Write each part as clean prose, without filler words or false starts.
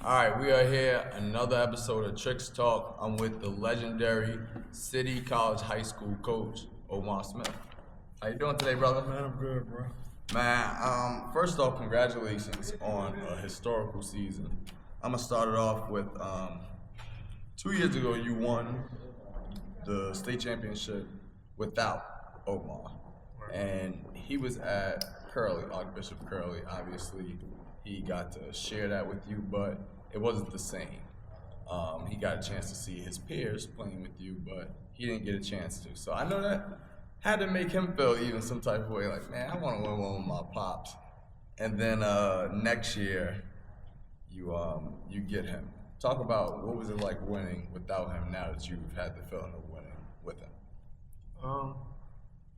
All right, we are here, another episode of Triqz Talk. I'm with the legendary City College High School coach, Omar Smith. How you doing today, brother? Man, I'm good, bro. Man, first off, congratulations on a historical season. I'm gonna start it off with 2 years ago you won the state championship without Omar, and he was at Curley, Archbishop Curley. Obviously, he got to share that with you, but it wasn't the same. He got a chance to see his peers playing with you, but he didn't get a chance to. So I know that had to make him feel even some type of way, like, man, I want to win one with my pops. And then next year, you get him. Talk about what was it like winning without him now that you've had the feeling of winning with him.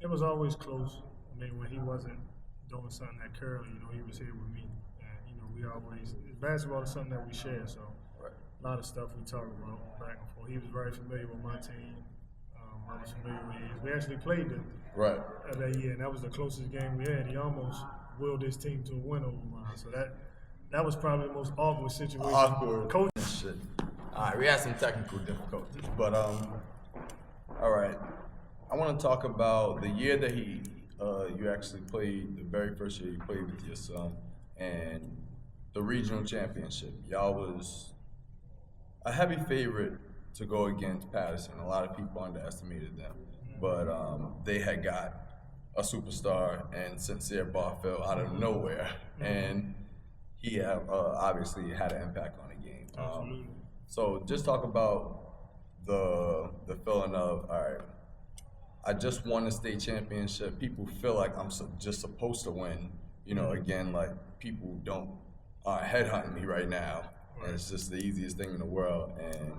It was always close. I mean, when he wasn't doing something at Curley, he was here with me. And, we always, basketball is something that we share, so a lot of stuff we talk about back and forth. He was very familiar with my team. I was familiar with his. We actually played them that year, and that was the closest game we had. He almost willed his team to a win over mine. So that was probably the most awkward situation. Coaching shit. All right, we had some technical difficulties, but all right. I want to talk about the year that you actually played, the very first year you played with your son, and the regional championship. Y'all was a heavy favorite to go against Patterson. A lot of people underestimated them, but they had got a superstar and Sincere Barfield out of nowhere, and he obviously had an impact on the game. So just talk about the feeling of, all right, I just won the state championship. People feel like I'm just supposed to win. Again, like people don't headhunt me right now. And it's just the easiest thing in the world. And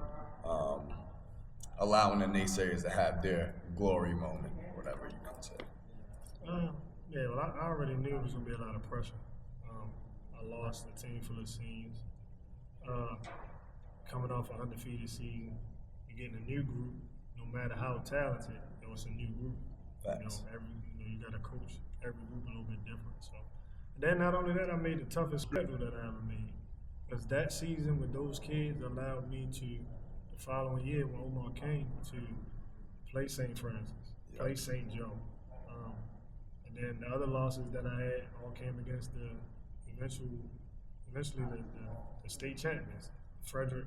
allowing the naysayers to have their glory moment, whatever you can say. I already knew it was going to be a lot of pressure. I lost a team full of seniors. Coming off an undefeated season, you're getting a new group. No matter how talented, it was a new group. Facts. You got to coach every group a little bit different. So, and then not only that, I made the toughest schedule that I ever made. Because that season with those kids allowed me to, the following year when Omar came, to play St. Francis, play St. Joe. And then the other losses that I had all came against eventually the state champions. Frederick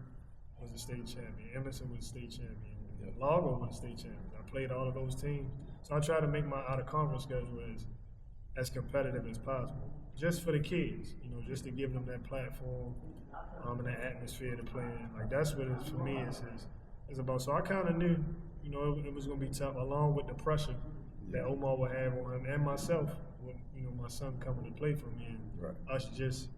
was the state champion. Emerson was the state champion. Largo was the state champion. I played all of those teams. So I try to make my out-of-conference schedule as competitive as possible. Just for the kids, just to give them that platform and that atmosphere to play in. Like, that's what it, for me, is about. So I kind of knew, it was going to be tough, along with the pressure that Omar would have on him and myself, with, my son coming to play for me, and us just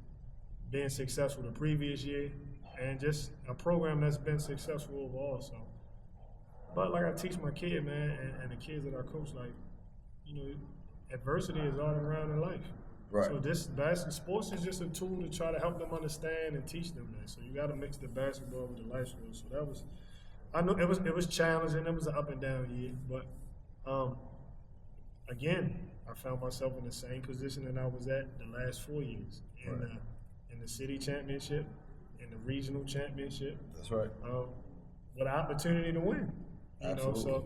being successful the previous year, and just a program that's been successful overall. So, but like I teach my kid, man, and the kids that I coach, like, adversity is all around in life. Right. So sports is just a tool to try to help them understand and teach them that. So you got to mix the basketball with the life skills. So I know it was challenging. It was an up and down year, but again, I found myself in the same position that I was at the last 4 years in the city championship, in the regional championship. That's right. With an opportunity to win. Absolutely. So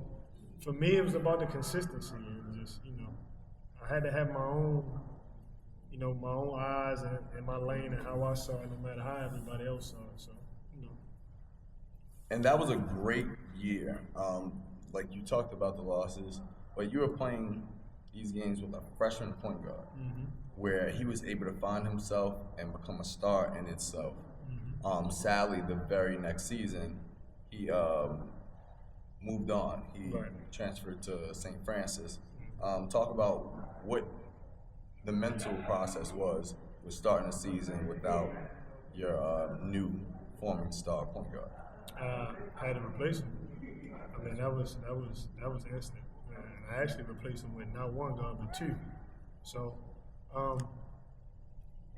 for me, it was about the consistency. And just I had to have my own. My own eyes and my lane and how I saw it, no matter how everybody else saw it. So, And that was a great year. Like you talked about the losses, but you were playing these games with a freshman point guard, where he was able to find himself and become a star in itself. Sadly, the very next season, he moved on. He transferred to St. Francis. Talk about what the mental process was with starting a season without your new forming star point guard. I had to replace him. I mean, that was instant. And I actually replaced him with not one guard but two. So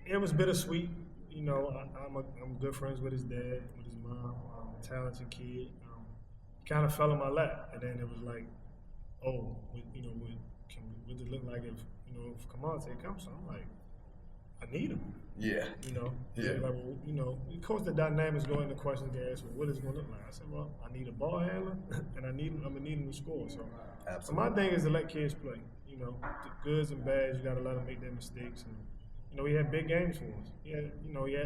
it was bittersweet. I'm good friends with his dad, with his mom. Talented kid. Kind of fell in my lap, and then it was like, what does it look like if Kamante comes? So I'm like, I need him. Yeah. You know, Yeah. like, well, you know, of course the dynamics go into questions they ask, well, what is it going to look like? I said, well, I need a ball handler, and I'm gonna need him to score. So Absolutely. my thing is to let kids play. You know, the goods and bads, you got to let them make their mistakes. And you know, he had big games for us. He had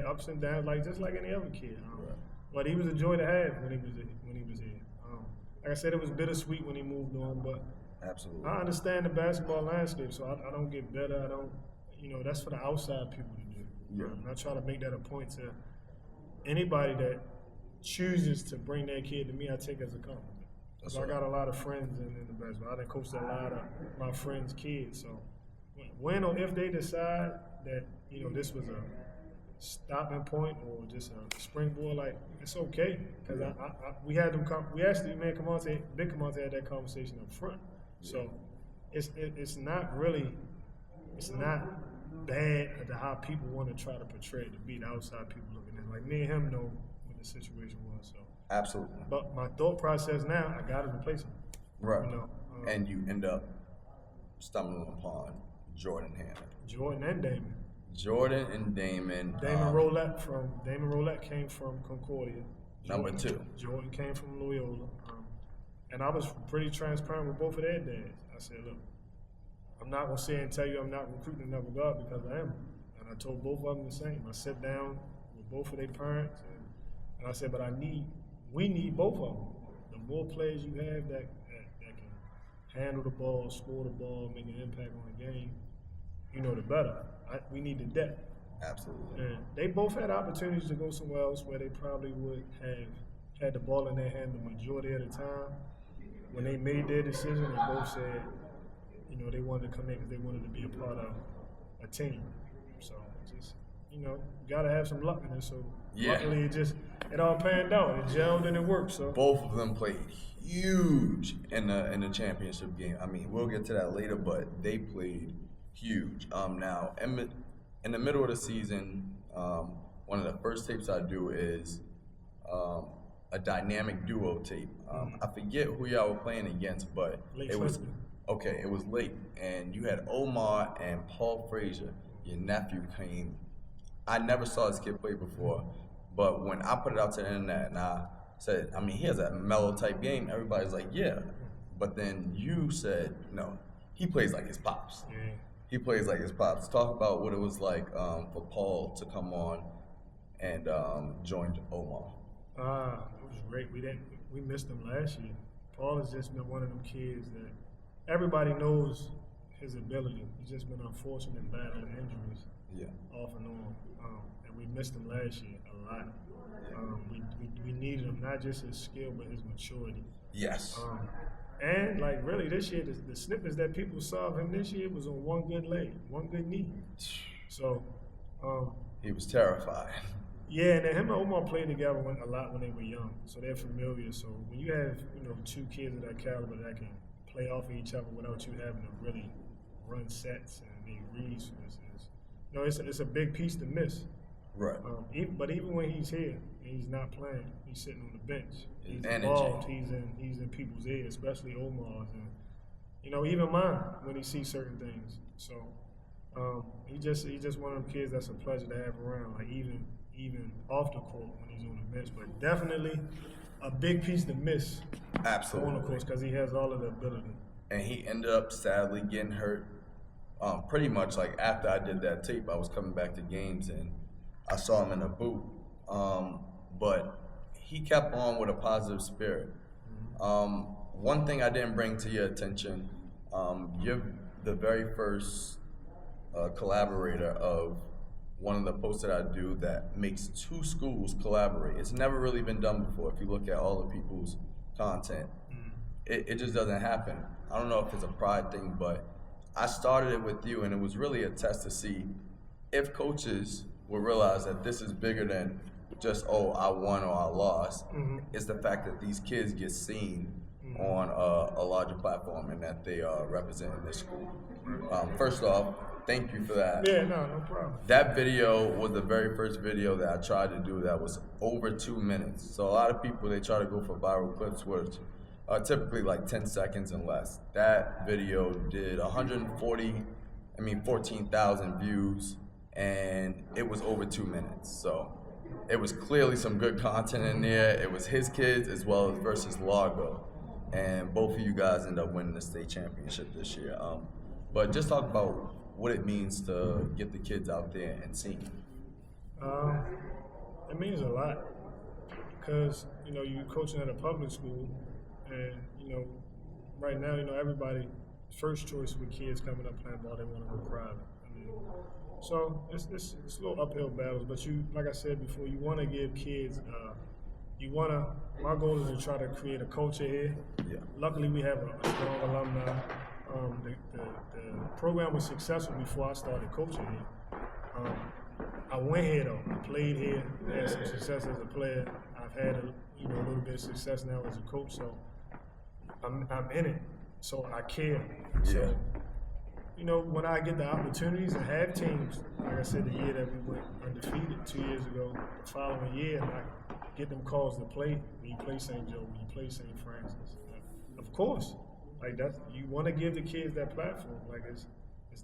ups and downs, just like any other kid. Right. But he was a joy to have when he was here. Like I said, it was bittersweet when he moved on, but Absolutely. I understand the basketball landscape, so I don't get better. I don't, that's for the outside people to do. Yeah. And I try to make that a point to anybody that chooses to bring their kid to me, I take as a compliment. That's So right. I got a lot of friends in the basketball. I done coached a lot of my friends' kids. So when or if they decide that, this was a stopping point or just a springboard, like, it's okay. Because we had them come, we actually, Big Camonte had that conversation up front. So it's not bad to how people want to try to portray it to be the outside people looking in. Like, me and him know what the situation was. So, Absolutely. but my thought process now, I got to replace him. Right. And you end up stumbling upon Jordan Hammond. Jordan and Damon. Jordan and Damon. Damon Roulette came from Concordia. Number 2. Jordan came from Loyola. And I was pretty transparent with both of their dads. I said, look, I'm not going to say and tell you I'm not recruiting another guard because I am. And I told both of them the same. I sat down with both of their parents and I said, but we need both of them. The more players you have that can handle the ball, score the ball, make an impact on the game, the better. We need the depth. Absolutely. And they both had opportunities to go somewhere else where they probably would have had the ball in their hand the majority of the time. When they made their decision, they both said, they wanted to come in because they wanted to be a part of a team. So just, you got to have some luck in it. So luckily it all panned out. It gelled and it worked. So both of them played huge in the championship game. I mean, we'll get to that later, but they played huge. Now, in the middle of the season, one of the first tapes I do is a dynamic duo tape. I forget who y'all were playing against, but it was late, and you had Omar and Paul Frazier, your nephew, came. I never saw this kid play before, but when I put it out to the internet and I said, he has a mellow type game, everybody's like, yeah. But then you said, no, he plays like his pops. Yeah. He plays like his pops. Talk about what it was like for Paul to come on and join Omar. It was great. We missed him last year. Paul has just been one of them kids that everybody knows his ability. He's just been unfortunate battling injuries off and on. And we missed him last year a lot. We needed him, not just his skill, but his maturity. Yes. And really this year, the snippets that people saw of him this year was on one good leg, one good knee. So he was terrified. Yeah, and then him and Omar played together a lot when they were young, so they're familiar. So when you have two kids of that caliber that can play off of each other without you having to really run sets and make reads, for instance, it's a big piece to miss. Right. But even when he's here, he's not playing. He's sitting on the bench. He's energy. Involved. He's in people's ears, especially Omar's, and even mine when he sees certain things. So he's just one of them kids that's a pleasure to have around. Like even off the court when he's on the bench, but definitely a big piece to miss. Absolutely. On the court because he has all of the ability. And he ended up sadly getting hurt. Pretty much like after I did that tape, I was coming back to games and I saw him in a boot. But he kept on with a positive spirit. One thing I didn't bring to your attention, you're the very first collaborator of one of the posts that I do that makes 2 schools collaborate. It's never really been done before. If you look at all the people's content, it just doesn't happen. I don't know if it's a pride thing, but I started it with you, and it was really a test to see if coaches will realize that this is bigger than just, I won or I lost. It's the fact that these kids get seen on a larger platform and that they are representing this school. First off, thank you for that. Yeah, no problem. That video was the very first video that I tried to do that was over 2 minutes. So a lot of people, they try to go for viral clips, which are typically like 10 seconds and less. That video did 14,000 views. and it was over 2 minutes. So it was clearly some good content in there. It was his kids as well as versus Largo, and both of you guys end up winning the state championship this year. But just talk about what it means to get the kids out there and sing. It means a lot because you're coaching at a public school, and right now everybody first choice with kids coming up playing ball, they want to go private. So it's a little uphill battles, but like I said before, you want to give kids. My goal is to try to create a culture here. Yeah. Luckily, we have a strong alumni. The program was successful before I started coaching here. I went here though. I played here. I had some success as a player. I've had a little bit of success now as a coach. So I'm in it. So I care. So when I get the opportunities and have teams, like I said, the year that we went undefeated 2 years ago, the following year, and I get them calls to play when you play St. Joe, when you play St. Francis. Of course, like you want to give the kids that platform. Like it's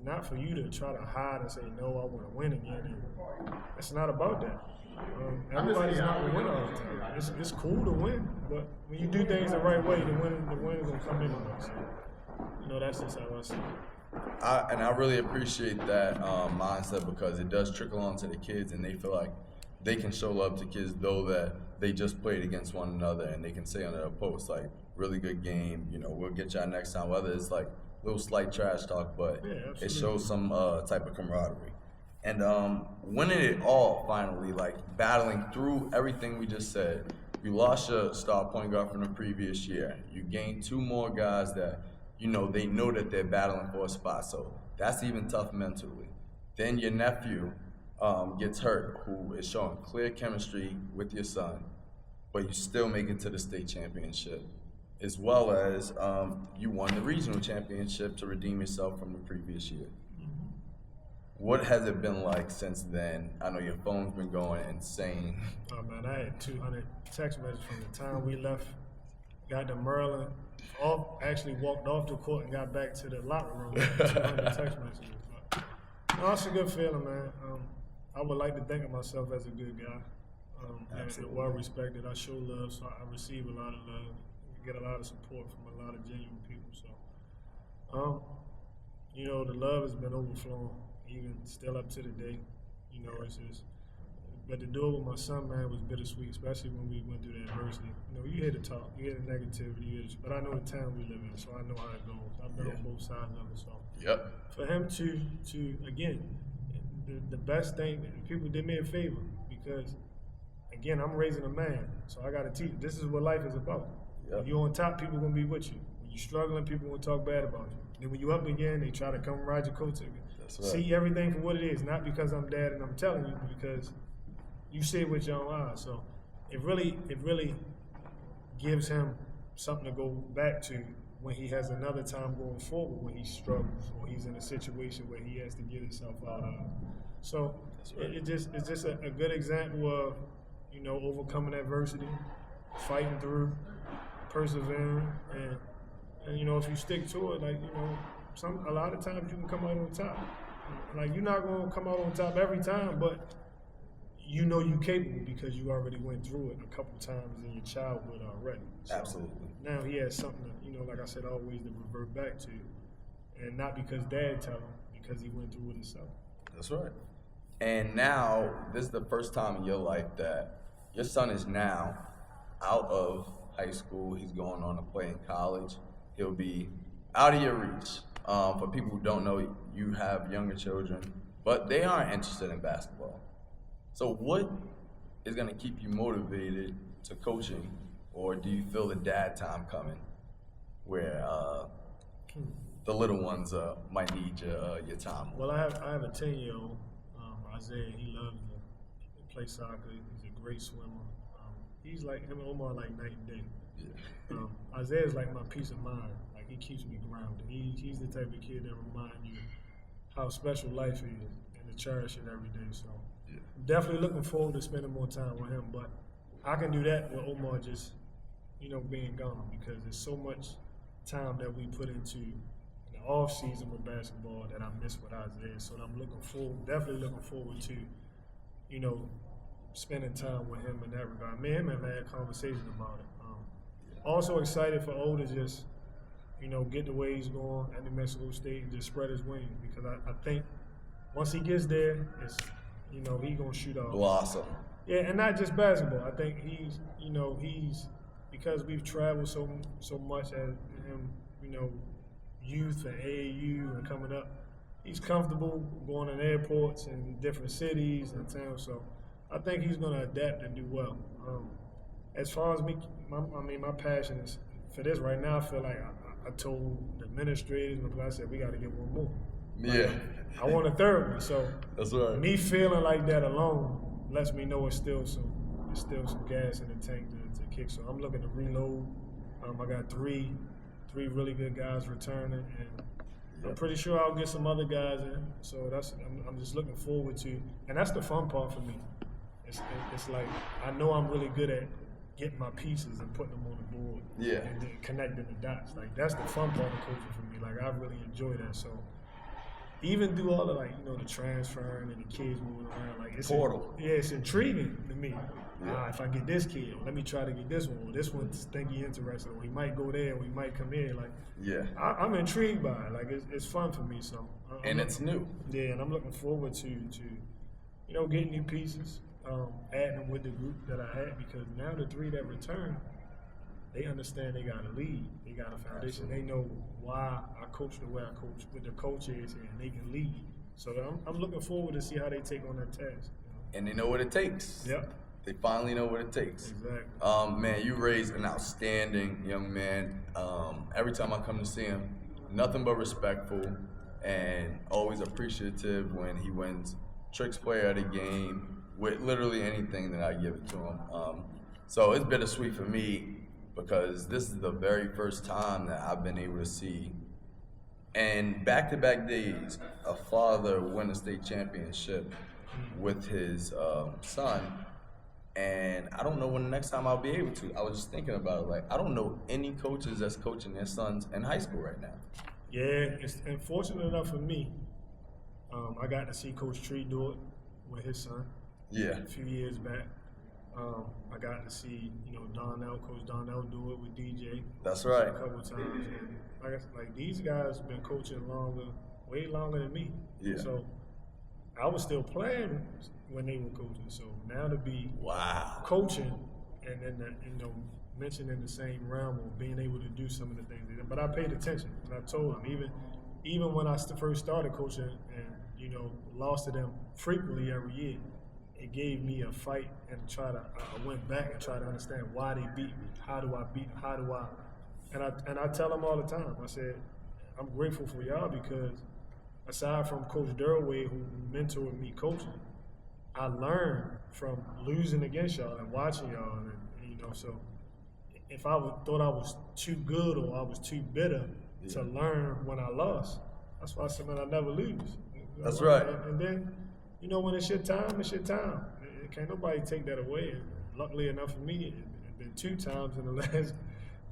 not for you to try to hide and say, no, I want to win again. And it's not about that. Everybody's not going to win all the time. It's cool to win, but when you do things the right way, the win is going to come anyway. So, that's just how I see it. I really appreciate that mindset because it does trickle on to the kids, and they feel like they can show love to kids though that they just played against one another, and they can say on their post like, really good game, we'll get y'all next time, whether it's like little slight trash talk, but it shows some type of camaraderie. And winning it all finally, like battling through everything we just said. You lost your star point guard from the previous year. You gained 2 more guys that they know that they're battling for a spot, so that's even tough mentally. Then your nephew gets hurt, who is showing clear chemistry with your son, but you still make it to the state championship, as well as you won the regional championship to redeem yourself from the previous year. What has it been like since then? I know your phone's been going insane. Oh man, I had 200 text messages from the time we left, got to Maryland, actually walked off the court and got back to the locker room. 200 text messages. But, no, it's a good feeling, man. I would like to think of myself as a good guy. And well respected. I show love, so I receive a lot of love. Get a lot of support from a lot of genuine people. So, the love has been overflowing, even still up to the day. It's just, but to do it with my son, man, was bittersweet, especially when we went through the adversity. You hear the talk, you hear the negativity, but I know the town we live in, so I know how it goes. I've been on both sides of it, so. For him to again, the best thing, people did me a favor because, again, I'm raising a man, so I got to teach. This is what life is about. When you're on top, people going to be with you. When you're struggling, people going to talk bad about you. Then when you're up again, they try to come ride your coattails again. That's right. See everything for what it is, not because I'm dad and I'm telling you, but because you see it with your own eyes. So it really gives him something to go back to when he has another time going forward, when he struggles or he's in a situation where he has to get himself out of. So it's just a good example of overcoming adversity, fighting through, persevering, and if you stick to it, a lot of times you can come out on top. Like you're not gonna come out on top every time, but you're capable because you already went through it a couple times in your childhood already. So absolutely. Now he has something to, like I said, always to revert back to, and not because dad told him, because he went through it himself. That's right. And now this is the first time in your life that your son is now out of high school. He's going on to play in college. He'll be out of your reach. For people who don't know, you have younger children, but they aren't interested in basketball. So what is going to keep you motivated to coaching, or do you feel the dad time coming where the little ones might need your time? Well, I have a 10-year-old, Isaiah. He loves to play soccer. He's a great swimmer. He's like him and Omar, like night and day. Yeah. Isaiah's like my peace of mind. Like he keeps me grounded. He's the type of kid that reminds you how special life is and to cherish it every day. So definitely looking forward to spending more time with him. But I can do that with Omar just being gone, because there's so much time that we put into an the off season with basketball that I missed with Isaiah. So I'm definitely looking forward to, you know, spending time with him in that regard. Me and him have had conversations about it. Also excited for O to just, you know, get the way he's going at New Mexico State and just spread his wings, because I think once he gets there, it's, you know, he's gonna shoot out. Blossom. Yeah, and not just basketball. I think he's because we've traveled so much as him, you know, youth and AAU and coming up, he's comfortable going in airports and different cities and towns. So I think he's gonna adapt and do well. As far as me, my passion is for this right now. I feel like I told the administrators and I said we got to get one more. Yeah. I want a third one. So that's right. Me feeling like that alone lets me know it's still some gas in the tank to kick. So I'm looking to reload. I got three really good guys returning, and I'm pretty sure I'll get some other guys in. So I'm just looking forward to, and that's the fun part for me. It's like I know I'm really good at getting my pieces and putting them on the board. Yeah. And then connecting the dots. Like that's the fun part of coaching for me. Like I really enjoy that. So even through all the, like, you know, the transferring and the kids moving around, like it's portal. It's intriguing to me. Yeah. If I get this kid, let me try to get this one. Or this one's think he interested, or he might go there, or he might come here. Like, yeah, I'm intrigued by it. Like it's fun for me. So and it's new. Yeah, and I'm looking forward to you know, getting new pieces, adding them with the group that I had, because now the three that return, they understand they got a lead, they got a foundation, Absolutely. They know why I coach the way I coach, with the coaches, and they can lead. So I'm looking forward to see how they take on that task. You know? And they know what it takes. Yep. They finally know what it takes. Exactly. Man, you raised an outstanding young man. Every time I come to see him, nothing but respectful and always appreciative when he wins Triqz Player of the Game with literally anything that I give it to him. So it's bittersweet for me, because this is the very first time that I've been able to see, and back-to-back days, a father win a state championship with his son. And I don't know when the next time I'll be able to. I was just thinking about it. Like, I don't know any coaches that's coaching their sons in high school right now. Yeah, it's unfortunate enough for me. I got to see Coach Triqz do it with his son. Yeah. A few years back. I got to see, you know, Coach Donnell do it with DJ. That's right. A couple times. And like these guys have been coaching way longer than me. Yeah. So I was still playing when they were coaching. So now to be coaching and then mentioned in the same realm of being able to do some of the things. But I paid attention, and I told them even when I first started coaching and, you know, lost to them frequently every year, it gave me a fight, and I went back and tried to understand why they beat me. How do I? And I tell them all the time. I said, I'm grateful for y'all, because aside from Coach Durway, who mentored me coaching, I learned from losing against y'all and watching y'all, and you know, so if I thought I was too good or I was too bitter to learn when I lost, that's why I said, man, I never lose. That's right. And then, you know, when it's your time, it's your time. Can't nobody take that away. And luckily enough for me, it's been 2 times in the last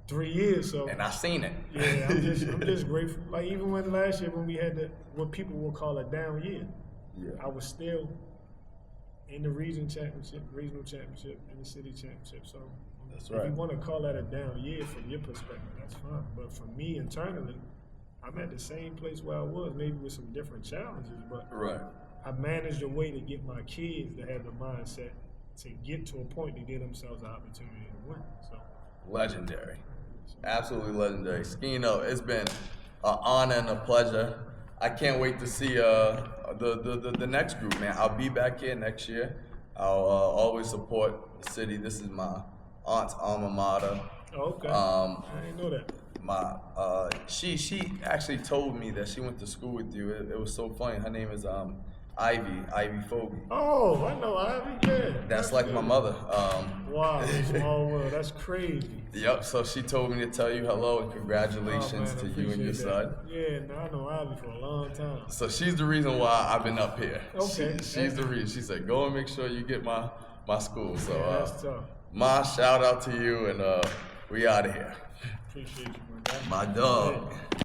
3 years. So, and I seen it. Yeah, I'm just grateful. Like even when last year when we had what people will call a down year, I was still in the regional championship, and the city championship. So that's right. If you want to call that a down year from your perspective, that's fine. But for me internally, I'm at the same place where I was, maybe with some different challenges, but I managed a way to get my kids to have the mindset to get to a point to give themselves an opportunity to win. So legendary. Absolutely legendary. Skino, it's been an honor and a pleasure. I can't wait to see the next group, man. I'll be back here next year. I'll always support the city. This is my aunt's alma mater. Oh, okay. I didn't know that. She actually told me that she went to school with you. It was so funny. Her name is Ivy Fogel. Oh, I know Ivy. Yeah. That's like my mother. Wow, small world. That's crazy. Yep. So she told me to tell you hello and congratulations to you and your son. Yeah, no, I know Ivy for a long time. So she's the reason why I've been up here. Okay. She's the reason. She said, "Go and make sure you get my school." So that's tough. Ma, shout out to you, and we out of here. Appreciate you, my guy. My dog.